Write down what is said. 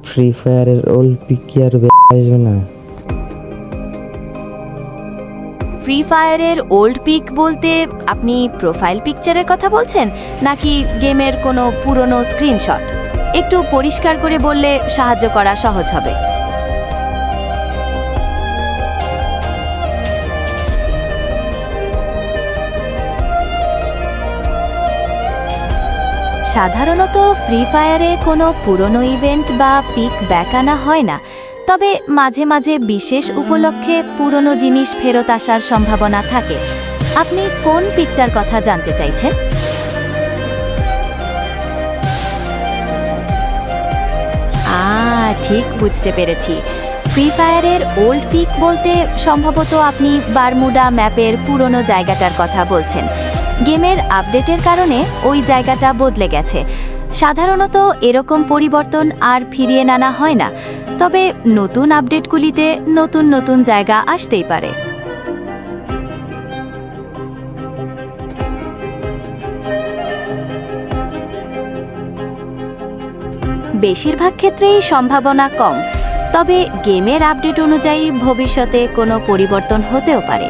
Free ফায়ারের old peak কি আর আসবে না? ফ্রি ফায়ারের ওল্ড পিক বলতে আপনি প্রোফাইল পিকচারের কথা বলছেন নাকি গেমের কোনো পুরনো স্ক্রিনশট? একটু পরিষ্কার করে বললে সাহায্য করা সহজ হবে। সাধারণত ফ্রি ফায়ারে কোনো পুরনো ইভেন্ট বা পিক ব্যাক আনা হয় না, তবে মাঝে মাঝে বিশেষ উপলক্ষে পুরনো জিনিস ফেরত আসার সম্ভাবনা থাকে। আপনি কোন পিকটার কথা জানতে চাইছেন? ঠিক বুঝতে পেরেছি। ফ্রি ফায়ারের ওল্ড পিক বলতে সম্ভবত আপনি বারমুডা ম্যাপের পুরনো জায়গাটার কথা বলছেন। গেমের আপডেটের কারণে ওই জায়গাটা বদলে গেছে। সাধারণত এরকম পরিবর্তন আর ফিরিয়ে আনা হয় না, তবে নতুন আপডেটগুলিতে নতুন নতুন জায়গা আসতেই পারে। বেশিরভাগ ক্ষেত্রেই সম্ভাবনা কম, তবে গেমের আপডেট অনুযায়ী ভবিষ্যতে কোনো পরিবর্তন হতেও পারে।